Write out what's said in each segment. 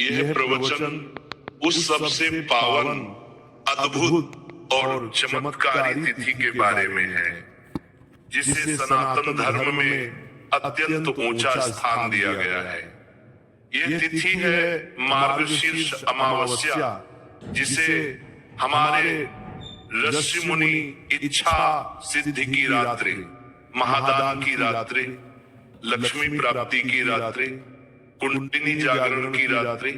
यह प्रवचन उस सबसे पावन, अद्भुत और चमत्कारी तिथि के बारे में है जिसे सनातन धर्म में अत्यंत ऊंचा स्थान दिया गया है। यह तिथि है मार्गशीर्ष अमावस्या, जिसे हमारे ऋषि मुनि इच्छा सिद्धि की रात्रि, महादान की रात्रि, लक्ष्मी प्राप्ति की रात्रि, कुंडलिनी जागरण की रात्रि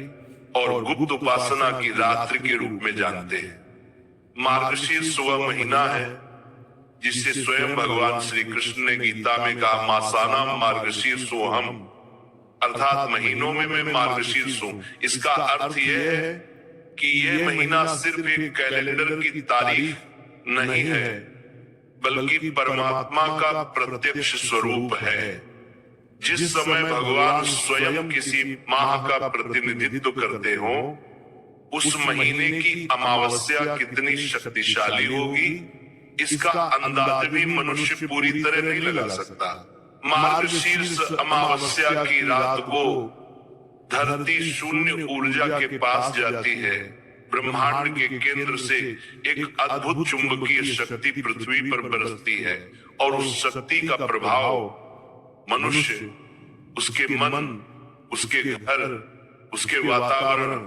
और गुप्त उपासना की रात्रि के रूप में जानते हैं। मार्गशीर्ष वह महीना है जिसे स्वयं भगवान श्री कृष्ण ने गीता में कहा, मासानां मार्गशीर्षोऽहम्, अर्थात महीनों में मैं मार्गशीर्ष हूं। इसका अर्थ यह है कि यह महीना सिर्फ एक कैलेंडर की तारीख नहीं है, बल्कि परमात्मा का प्रत्यक्ष स्वरूप है। जिस समय भगवान स्वयं किसी माह का प्रतिनिधित्व करते हो, उस महीने की अमावस्या कितनी शक्तिशाली होगी, इसका अंदाज भी मनुष्य पूरी तरह नहीं लगा सकता। मार्गशीर्ष अमावस्या की रात को धरती शून्य ऊर्जा के पास जाती है। ब्रह्मांड के केंद्र से एक अद्भुत चुंबकीय शक्ति पृथ्वी पर बरसती है और उस शक्ति का प्रभाव मनुष्य, उसके मन, उसके घर, उसके वातावरण,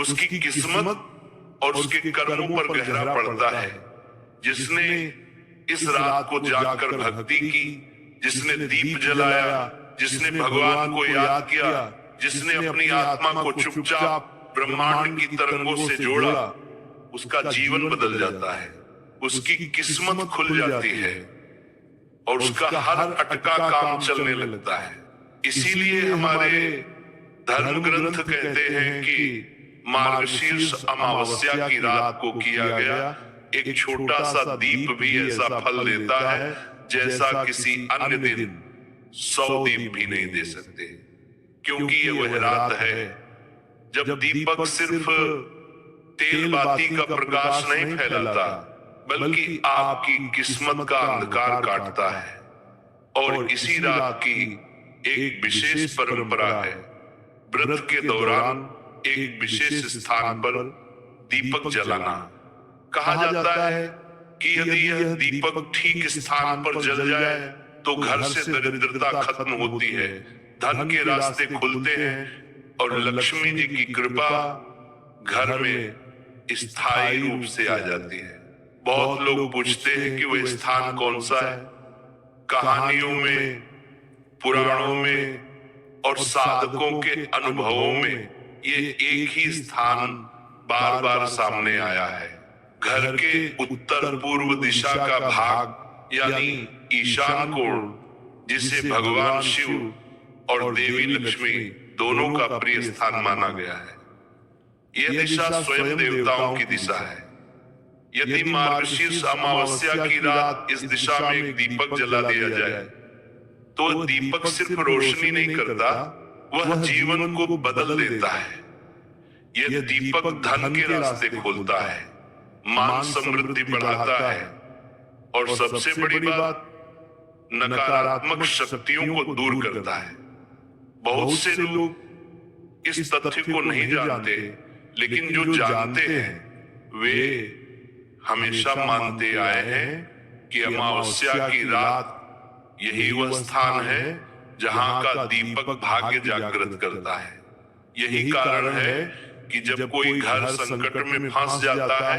उसकी किस्मत और उसके कर्मों पर गहरा पड़ता है। जिसने इस रात को जागकर भक्ति की, जिसने दीप जलाया, जिसने भगवान को याद किया, जिसने अपनी आत्मा को चुपचाप ब्रह्मांड की तरंगों से जोड़ा, उसका जीवन बदल जाता है, उसकी किस्मत खुल जाती है और उसका हर अटका काम चलने लगता है। इसीलिए हमारे धर्म ग्रंथ कहते हैं कि मार्गशीर्ष अमावस्या की रात को किया गया एक छोटा सा दीप भी ऐसा फल देता है जैसा किसी अन्य दिन 100 दीप भी नहीं दे सकते। क्योंकि ये वह रात है जब दीपक सिर्फ तेल बाती का प्रकाश नहीं फैलाता, बल्कि आपकी किस्मत का अंधकार काटता है। और इसी रात की एक विशेष परंपरा है। व्रत के दौरान एक विशेष स्थान पर दीपक जलाना। कहा जाता है कि यदि यह दीपक ठीक स्थान पर जल जाए तो घर से दरिद्रता खत्म होती है, धन के रास्ते खुलते हैं और लक्ष्मी जी की कृपा घर में स्थायी रूप से आ जाती है। बहुत लोग पूछते हैं कि वह स्थान कौन सा है। कहानियों में, पुराणों में और साधकों के अनुभवों में ये एक ही स्थान बार बार सामने आया है। घर के उत्तर पूर्व दिशा का भाग यानी ईशान कोण, जिसे भगवान शिव और देवी लक्ष्मी दोनों का प्रिय स्थान माना गया है। यह दिशा स्वयं देवताओं की दिशा है। यदि मार्गशीर्ष अमावस्या की रात इस दिशा में एक दीपक जला दिया जाए तो वह दीपक सिर्फ रोशनी नहीं करता, वह जीवन को बदल देता है। यह दीपक धन के रास्ते खोलता है, मान समृद्धि बढ़ाता है और सबसे बड़ी बात, नकारात्मक शक्तियों को दूर करता है। बहुत से लोग इस तथ्य को नहीं जानते, लेकिन जो जानते हैं वे हमेशा मानते आए हैं कि अमावस्या की रात यही वह स्थान है जहां का दीपक भाग्य जागृत करता है। यही कारण है कि जब कोई घर संकट में फंस जाता है